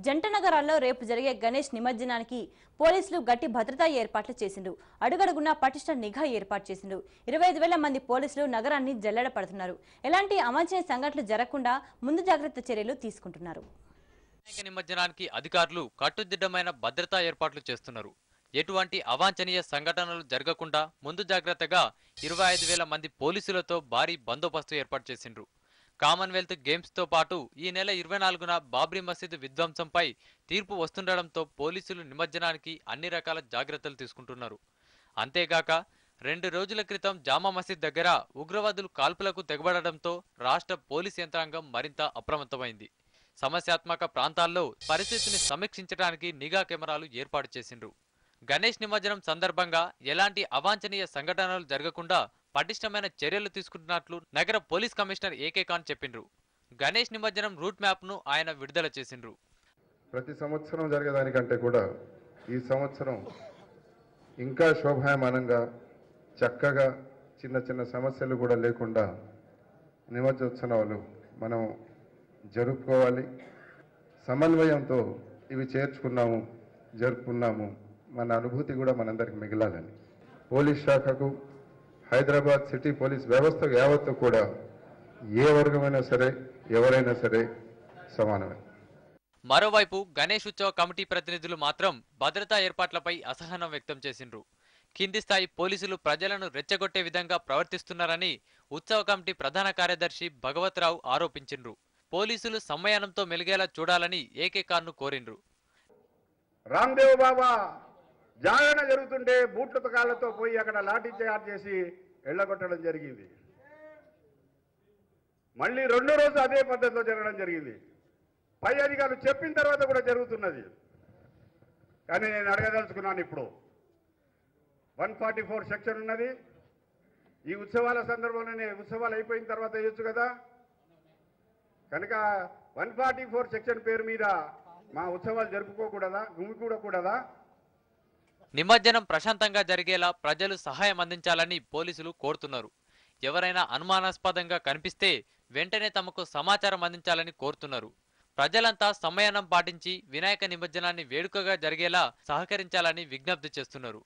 జంట నగరాల్లో రేపు జరిగే గణేష్ నిమజ్జనానికి పోలీసులు గట్టి భద్రతా ఏర్పాట్లు చేసిండ్రు. అడుగడుగునా పటిష్ట నిఘా ఏర్పాటు చేసిండ్రు. 25,000 మంది పోలీసులు నగరాన్ని జల్లెడ పడుతున్నారు. ఎలాంటి అవాంఛనీయ సంఘటనలు జరగకుండా ముందు జాగ్రత్త చర్యలు తీసుకుంటున్నారు. నిమజ్జనానికి అధికారులు కట్టుదిట్టమైన భద్రతా ఏర్పాట్లు చేస్తున్నారు. ఎటువంటి అవాంఛనీయ సంఘటనలు జరగకుండా ముందు జాగ్రత్తగా 25,000 మంది పోలీసులతో భారీ బందోబస్తు ఏర్పాటు చేసిండ్రు. కామన్వెల్త్ గేమ్స్ తో పాటు ఈ నెల 24న బాబ్రీ మసీదు విధ్వంసంపై తీర్పు వస్తుండటంతో పోలీసులు నిమజ్జనానికి అన్ని రకాల జాగ్రత్తలు తీసుకుంటున్నారు. అంతేగాక 2 రోజుల క్రితం జామా మసీద్ దగ్గర ఉగ్రవాదులు కాల్పులకు తెగబడడంతో రాష్ట్ర పోలీస్ యంత్రాంగం మరింత అప్రమత్తమైంది. సమస్యాత్మక ప్రాంతాల్లో పరిస్థితిని సమీక్షించడానికి నిఘా కెమెరాలు ఏర్పాటు చేసిండ్రు. గణేష్ నిమజ్జనం సందర్భంగా ఎలాంటి అవాంఛనీయ సంఘటనలు జరగకుండా పటిష్టమైన చర్యలు తీసుకుంటున్నట్లు నగర పోలీస్ కమిషనర్ ఏకే ఖాన్ చెప్పిండ్రు. గణేష్ నిమజ్జనం రూట్ మ్యాప్ ను ఆయన విడుదల చేసిండ్రు. ప్రతి సంవత్సరం జరిగేదానికంటే కూడా ఈ సంవత్సరం ఇంకా శోభాయమానంగా చక్కగా చిన్న చిన్న సమస్యలు కూడా లేకుండా నిమజ్జోత్సవాలు మనం జరుపుకోవాలి. సమన్వయంతో ఇవి చేర్చుకున్నాము, జరుపుకున్నాము, మన అనుభూతి కూడా మనందరికి మిగిలాలని పోలీస్ శాఖకు, హైదరాబాద్ సిటీ పోలీస్ వ్యవస్థ యావత్తు కూడా ఏ వర్గమైనా సరే ఎవరైనా సరే సమానమే. మరోవైపు గణేష్ ఉత్సవ కమిటీ ప్రతినిధులు మాత్రం భద్రతా ఏర్పాట్లపై అసహనం వ్యక్తం చేసిండ్రు. కింది స్థాయి పోలీసులు ప్రజలను రెచ్చగొట్టే విధంగా ప్రవర్తిస్తున్నారని ఉత్సవ కమిటీ ప్రధాన కార్యదర్శి భగవత్రావు ఆరోపించిండ్రు. పోలీసులు సమ్మయానంతో మెలిగేలా చూడాలని ఏకే ఖాన్ ను కోరిండ్రు. రామ్దేవ్ బాబా జాగరణ జరుగుతుంటే బూట్ల కాళ్ళతో పోయి అక్కడ లాఠీ చార్జ్ చేసి ఎళ్లగొట్టడం జరిగింది. మళ్ళీ 2వ రోజు అదే పద్ధతిలో జరగడం జరిగింది. పై అధికారులు చెప్పిన తర్వాత కూడా జరుగుతున్నది. కానీ నేను అడగదలుచుకున్నాను, ఇప్పుడు 144 సెక్షన్ ఉన్నది. ఈ ఉత్సవాల సందర్భంలోనే ఉత్సవాలు అయిపోయిన తర్వాత వేయొచ్చు కదా. కనుక 144 సెక్షన్ పేరు మీద మా ఉత్సవాలు జరుపుకోకూడదా, గుమికూడకూడదా? నిమజ్జనం ప్రశాంతంగా జరిగేలా ప్రజలు సహాయం అందించాలని పోలీసులు కోరుతున్నారు. ఎవరైనా అనుమానాస్పదంగా కనిపిస్తే వెంటనే తమకు సమాచారం అందించాలని కోరుతున్నారు. ప్రజలంతా సమయానం పాటించి వినాయక నిమజ్జనాన్ని వేడుకగా జరిగేలా సహకరించాలని విజ్ఞప్తి చేస్తున్నారు.